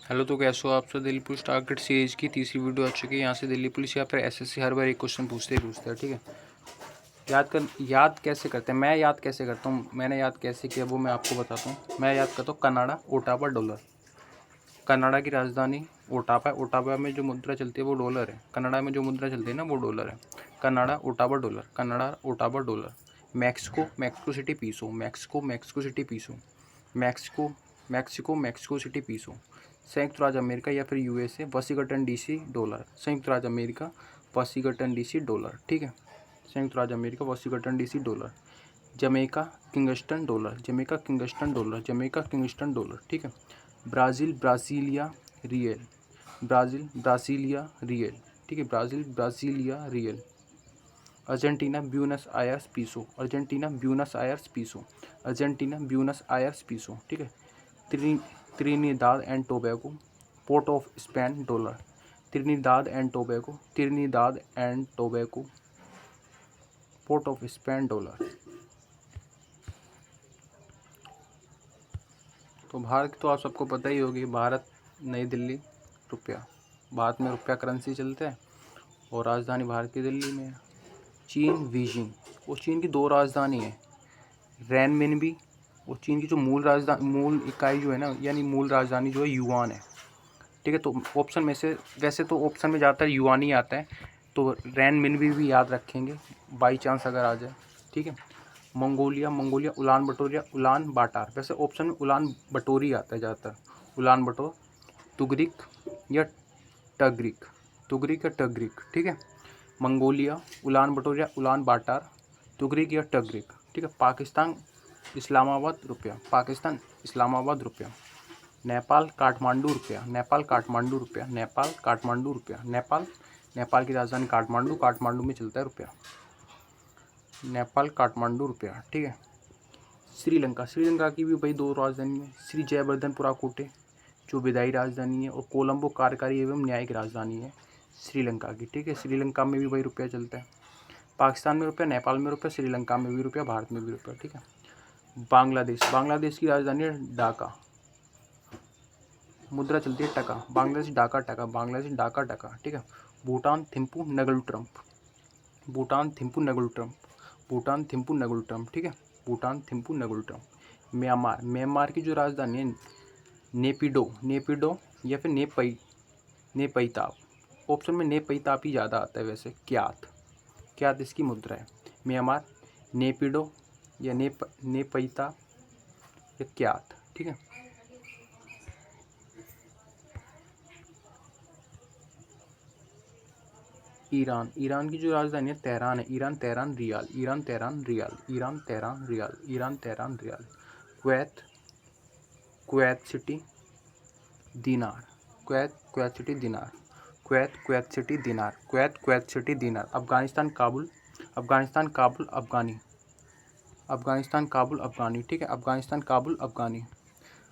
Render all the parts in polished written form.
Hello, तो कैसे हो आप सब। दिल्ली पुलिस टारगेट सीरीज की तीसरी वीडियो आ चुकी है। यहाँ से दिल्ली पुलिस या फिर एसएससी हर बार एक क्वेश्चन पूछते हैं, ठीक है। याद कैसे करते हैं, मैं याद कैसे करता हूँ, मैंने याद कैसे किया वो मैं आपको बताता हूँ। मैं याद करता हूँ कनाडा, ओटावा, डॉलर। कनाडा की राजधानी ओटावा है। ओटावा में जो मुद्रा चलती है वो डॉलर है। कनाडा में जो मुद्रा चलती है ना वो डॉलर है। Canada, Ottawa, dollar. Canada, Ottawa, dollar. Mexico, Mexico City, peso. Mexico, Mexico City, peso. Mexico, Mexico, Mexico City, peso. संयुक्त राज्य अमेरिका या फिर यूएसए, वाशिंगटन डीसी, डॉलर। संयुक्त राज्य अमेरिका, वाशिंगटन डीसी, डॉलर, ठीक है। संयुक्त राज्य America, Washington DC, dollar. Jamaica, Kingston, dollar. Jamaica, Kingston, dollar. Jamaica, Kingston, dollar, ठीक है। Brazil, Brasilia, real. Brazil, Brasilia, real, ठीक है। Brazil, Brasilia, real. Argentina, Buenos Aires, peso. Argentina, Buenos Aires, peso. Argentina, Buenos Aires, peso, ठीक है। Trinidad and Tobago, port of Spain, dollar. Trinidad and Tobago, Trinidad and Tobago, port of Spain, dollar. तो भारत की तो आप सबको पता ही होगी। भारत, नई दिल्ली, रुपया। भारत में रुपया करेंसी चलता है और राजधानी भारत की दिल्ली में है। चीन, बीजिंग। और चीन की दो राजधानी है, रेनमिनबी। और चीन की जो मूल इकाई जो है ना, यानी मूल राजधानी जो है, युआन है, ठीक है। तो ऑप्शन में से, वैसे तो ऑप्शन में ज़्यादातर युआन ही आता है, तो रेनमिनबी भी याद रखेंगे बाई चांस अगर आ जाए, ठीक है। मंगोलिया, मंगोलिया, उलान बटोरिया, उलान बाटार। वैसे ऑप्शन में उलान बटोरी आता है ज़्यादातर, उलान बटोर। तुगरिक या टगरिक, तुगरिक या टगरिक, ठीक है। मंगोलिया, उलान बटोरिया, उलान बाटार, तुगरिक या टगरिक, ठीक है। पाकिस्तान, इस्लामाबाद, रुपया। पाकिस्तान, इस्लामाबाद, रुपया। नेपाल, काठमांडू, रुपया। नेपाल, काठमांडू, रुपया। नेपाल, काठमांडू, रुपया। नेपाल, नेपाल की राजधानी काठमांडू, काठमांडू में चलता है रुपया। नेपाल, काठमांडू, रुपया, ठीक है। श्रीलंका, श्रीलंका की भी भाई दो राजधानी है, श्री जयवर्धनपुरा कोटे जो विधायी राजधानी है, और कोलंबो कार्यकारी एवं न्यायिक राजधानी है श्रीलंका की, ठीक है। श्रीलंका में भी भाई रुपया चलता है। पाकिस्तान में रुपया, नेपाल में रुपया, श्रीलंका में भी रुपया, भारत में भी रुपया, ठीक है। बांग्लादेश, बांग्लादेश की राजधानी है ढाका, मुद्रा चलती है टका। बांग्लादेश, ढाका, टका। बांग्लादेश, ढाका, टका, ठीक है। Bhutan, Thimphu, ngultrum. Bhutan, Thimphu, ngultrum. Bhutan, Thimphu, ngultrum, ठीक है। Bhutan, Thimphu, ngultrum. Myanmar, Myanmar की जो राजधानी है नेपिडो, नेपिडो या फिर नेपईताप। ऑप्शन में नेपईताप ही ज़्यादा आता है वैसे। क्यात, क्यात इसकी मुद्रा है। म्यांमार, नेपिडो या नेपईताप या क्यात, ठीक है। ईरान, ईरान की जो राजधानी है तेहरान है। Iran, Tehran, rial. Iran, Tehran, rial. Iran, Tehran, rial. Iran, Tehran, rial. Kuwait, Kuwait City, dinar. Kuwait, Kuwait City, dinar. Kuwait, Kuwait City, dinar. Kuwait, Kuwait City, dinar. Afghanistan, Kabul. Afghanistan, Kabul, afghani. Afghanistan, Kabul, afghani, ठीक है। Afghanistan, Kabul, afghani.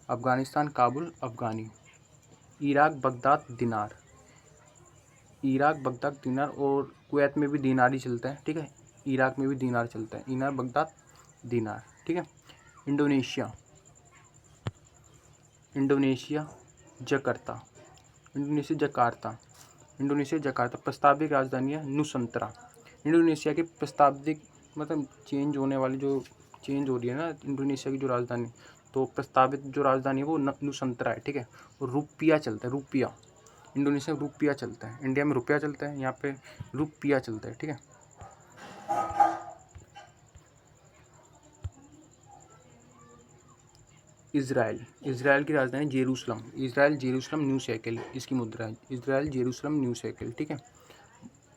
Afghanistan, Kabul, afghani. Iraq, Baghdad, dinar. Iraq, Baghdad, dinar. और Kuwait में भी दीनार ही चलता है, ठीक है। Iraq में भी दीनार चलता है। इनार, बगदाद, दीनार, ठीक है। Indonesia, Indonesia, Jakarta. Indonesia, Jakarta. Indonesia, Jakarta. प्रस्तावित राजधानी है नुसंतरा। इंडोनेशिया की प्रस्तावित, मतलब चेंज होने वाली, जो चेंज हो रही है ना इंडोनेशिया की जो राजधानी, तो प्रस्तावित जो राजधानी है वो नुसंतरा है, ठीक है। और रुपया चलता है, रुपया। इंडोनेशिया में रुपया चलता है। इंडिया में रुपया चलता है, यहाँ पे रुपया चलता है, ठीक है। इजराइल, इजराइल की राजधानी Jerusalem. Israel, Jerusalem, new shekel इसकी मुद्रा है। इजराइल, जेरूसलम, न्यू शेकेल, ठीक है।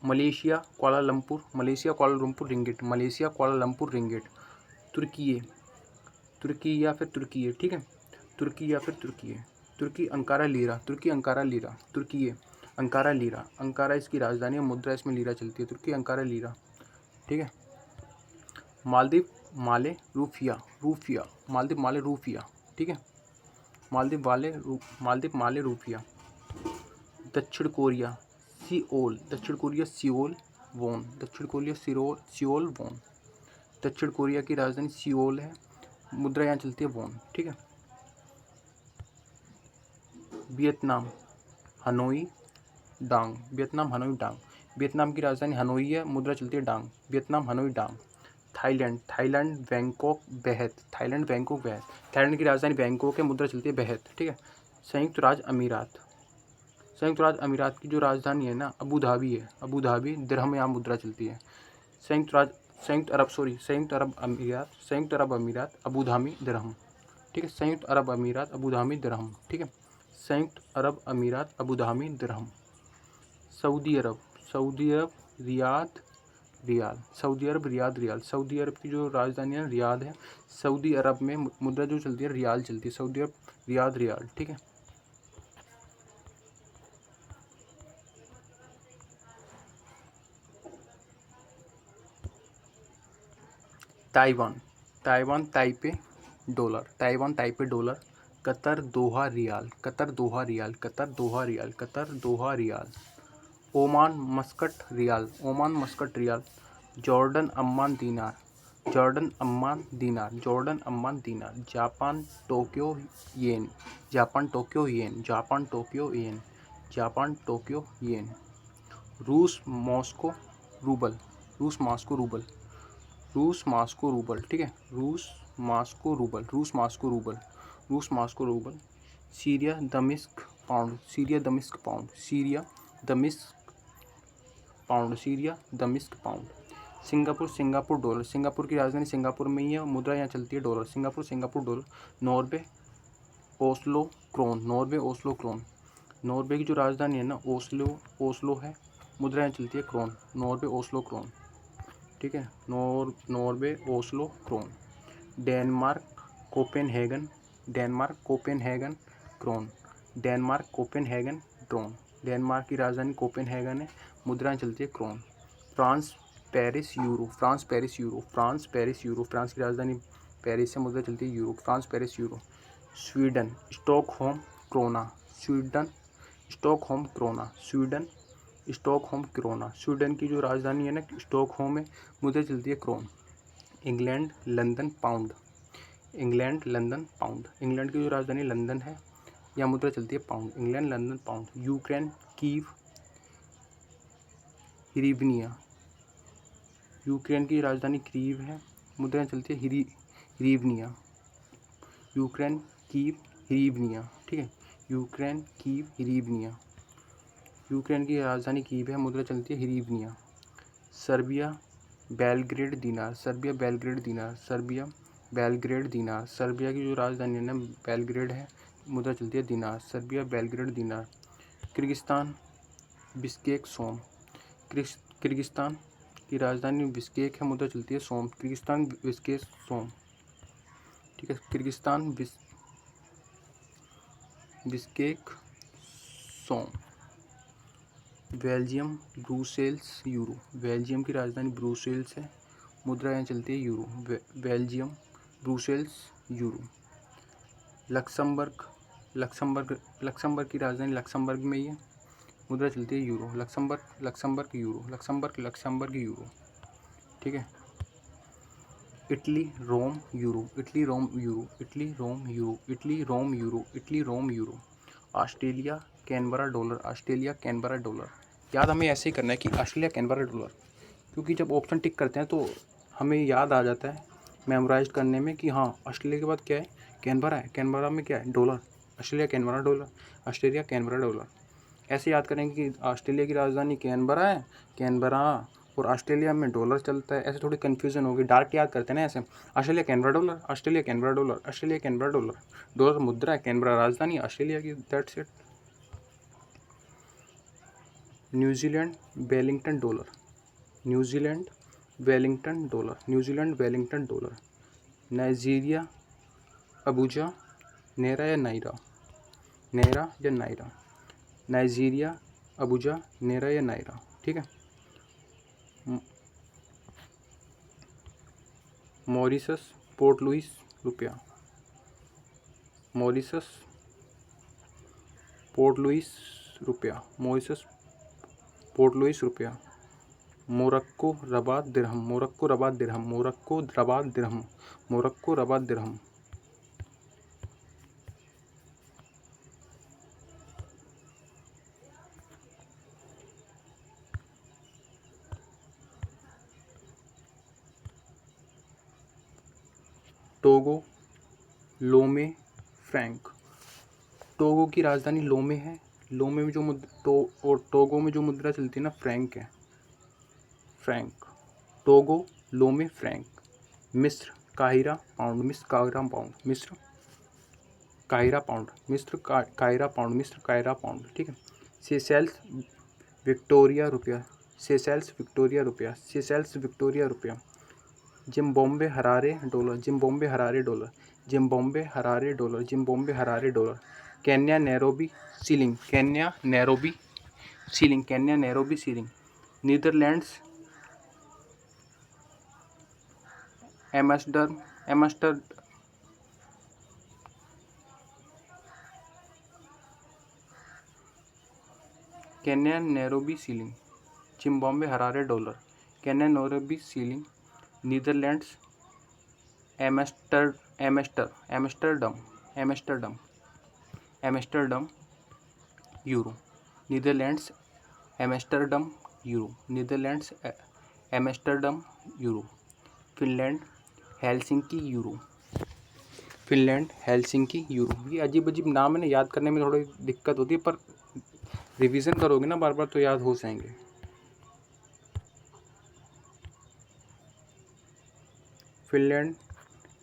Malaysia, Kuala Lumpur. Malaysia, Kuala Lumpur, ringgit. Malaysia, Kuala Lumpur, ringgit. Turkey, Turkey या फिर तुर्की, ठीक है। तुर्की या फिर Turkey. Turkey, Ankara, lira. Turkey, Ankara, lira. Turkey, Ankara, lira. Ankara इसकी राजधानी है, मुद्रा इसमें लीरा चलती है। तुर्की, अंकारा, लीरा, ठीक है। मालदीव, माले, रूफिया। रूफिया, मालदीव, माले, रूफिया, ठीक है। मालदीव, माले, रूफिया। दक्षिण कोरिया, सियोल। दक्षिण कोरिया, सियोल, वोन। दक्षिण कोरिया, सियोल, वोन। दक्षिण कोरिया की राजधानी सियोल है, मुद्रा यहाँ चलती है वोन, ठीक है। Vietnam Hanoi dong, Vietnam Hanoi dong. Vietnam की राजधानी हनोई है, मुद्रा चलती है dong. Vietnam Hanoi dong. Thailand Bangkok baht, Thailand Bangkok baht. Thailand की राजधानी बैंकॉक है, मुद्रा चलती है बेहत, ठीक है। संयुक्त राज्य अमीरात, संयुक्त राज्य अमीरात की जो राजधानी है ना अबू धाबी है, अबू धाबी, दिरहम यहाँ मुद्रा चलती है। संयुक्त अरब अमीरात अबू धाबी दिरहम, ठीक है। संयुक्त अरब अमीरात अबू धाबी दिरहम, ठीक है। संयुक्त अरब अमीरात अबू धाबी दिरहम। सऊदी अरब रियाद रियाल, सऊदी अरब रियाद रियाल। सऊदी अरब की जो राजधानी है रियाद है। सऊदी अरब में मुद्रा जो चलती है रियाल चलती है। सऊदी अरब रियाद रियाल, ठीक है। Taiwan Taipei dollar. Qatar Doha riyal. Oman Muscat rial. Jordan Amman dinar. Japan Tokyo yen. रूस मॉस्को रूबल, ठीक है। रूस मास्को रूबल। सीरिया दमिश्क पाउंड। Singapore dollar. सिंगापुर की राजधानी सिंगापुर में ही है, मुद्रा यहाँ चलती है dollar. Singapore dollar. Norway Oslo krone. Norway की जो राजधानी है ना ओस्लो है, मुद्रा यहाँ चलती है क्रोन। नॉर्वे ओस्लो क्रोन, ठीक है। Norway Oslo krone. Denmark Copenhagen krone. Denmark की राजधानी कोपेनहेगन है, मुद्रा चलती है krone. France Paris euro. France की राजधानी पेरिस से, मुद्रा चलती है euro. France Paris euro. Sweden Stockholm krona. Sweden की जो राजधानी है ना स्टॉकहोम है, मुद्रा चलती है krone. England London pound. England की जो राजधानी लंदन है, यहाँ मुद्रा चलती है pound. England London pound. Ukraine Kyiv hryvnia. Ukraine की राजधानी कीव है, मुद्रा चलती है हिरिवनिया। यूक्रेन कीव हिरिवनिया, ठीक है। यूक्रेन की राजधानी कीव है, मुद्रा चलती है हिरिवनिया। सर्बिया बेलग्रेड दिनार। सर्बिया की जो राजधानी है ना बेलग्रेड है, मुद्रा चलती है दिनार। सर्बिया बेलग्रेड दिनार। किर्गिस्तान बिश्केक सोम। किर्गिस्तान की राजधानी बिश्केक है, मुद्रा चलती है सोम। किर्गिस्तान बिश्केक सोम, ठीक है। Kyrgyzstan Bishkek som. Belgium Brussels euro. Belgium की राजधानी ब्रुसेल्स है, मुद्रा यहाँ चलती है euro. Belgium Brussels euro. Luxembourg की राजधानी लक्समबर्ग में ही है, मुद्रा चलती है यूरो। लक्समबर्ग यूरो, ठीक है। इटली रोम यूरो। Australia Canberra dollar. याद हमें ऐसे ही करना है कि ऑस्ट्रेलिया कैनबरा डॉलर, क्योंकि जब ऑप्शन टिक करते हैं तो हमें याद आ जाता है मेमोराइज करने में कि हाँ ऑस्ट्रेलिया के बाद क्या है, कैनबरा है। कैनबरा में क्या है, डॉलर। Australia Canberra dollar. ऐसे याद करेंगे कि ऑस्ट्रेलिया की राजधानी कैनबरा और ऑस्ट्रेलिया में डॉलर चलता है, ऐसे थोड़ी कन्फ्यूजन होगी। डायरेक्ट याद करते हैं ना ऐसे, ऑस्ट्रेलिया कैनबरा डॉलर। डॉलर मुद्रा है, कैनबरा राजधानी ऑस्ट्रेलिया की, that's it. New Zealand Wellington dollar. Nigeria Abuja naira या नायरा। नाइजीरिया अबुजा नेरा या नायरा, ठीक है। मॉरिशस पोर्ट लुइस रुपया। Morocco Rabat dirham. Togo, Lome, franc. Togo की राजधानी लोमे है। लोमे में जो और टोगो में जो मुद्रा चलती है ना, फ्रैंक है, फ्रैंक। Togo, Lome, Frank. मिस्र काहिरा पाउंड, मिस्र काहिरा पाउंड, मिस्र काहिरा पाउंड, मिस्र काहिरा पाउंड, मिस्र काहिरा पाउंड, ठीक है। सेशेल्स विक्टोरिया रुपया, सेशेल्स विक्टोरिया रुपया, सेशेल्स विक्टोरिया रुपया। Zimbabwe Harare dollar, Zimbabwe Harare dollar, Zimbabwe Harare dollar, Zimbabwe Harare dollar. Kenya Nairobi shilling, Kenya Nairobi shilling, Kenya Nairobi shilling. Netherlands Amsterdam, Kenya Nairobi ceiling, Zimbabwe Harare dollar, Kenya Nairobi shilling. Netherlands Amsterdam euro, Netherlands Amsterdam euro, Netherlands Amsterdam euro. Finland Helsinki euro, Finland Helsinki euro. ये अजीब अजीब नाम है ना, याद करने में थोड़ी दिक्कत होती है, पर रिवीजन करोगे ना बार बार तो याद हो जाएंगे। Finland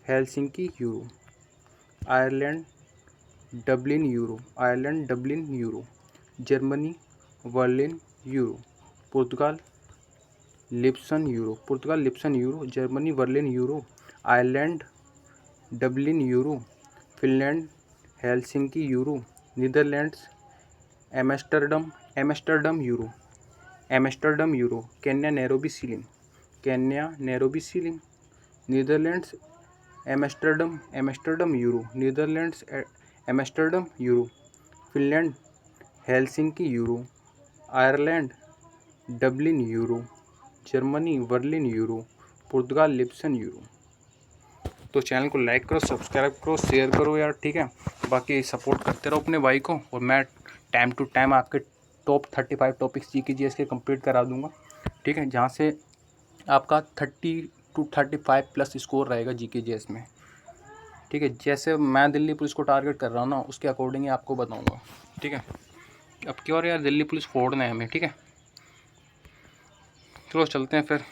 Helsinki euro. Ireland Dublin euro, Ireland Dublin euro. Germany Berlin euro. पुर्तगाल लिप्सन यूरो, पुर्तगाल Lisbon euro. Germany Berlin euro. Ireland Dublin euro. Finland Helsinki euro. Netherlands Amsterdam euro, Amsterdam euro. Kenya Nairobi shilling, Kenya Nairobi shilling. Netherlands Amsterdam euro, Netherlands Amsterdam euro. Finland Helsinki euro. Ireland Dublin euro. Germany Berlin euro. पुर्तगाल Lisbon euro. तो channel को like करो, subscribe करो, share करो यार, ठीक है। बाकी सपोर्ट करते रहो अपने भाई को, और मैं टाइम टू टाइम आपके टॉप 35 टॉपिक्स जीके जीएस के कंप्लीट करा दूंगा, ठीक है, जहाँ से आपका 30 to 35 प्लस स्कोर रहेगा जीके जीएस में, ठीक है। जैसे मैं दिल्ली पुलिस को टारगेट कर रहा हूँ ना, उसके अकॉर्डिंग ही आपको बताऊँगा, ठीक है। अब की और यार दिल्ली पुलिस फोड़ना है हमें, ठीक है। चलो चलते हैं फिर।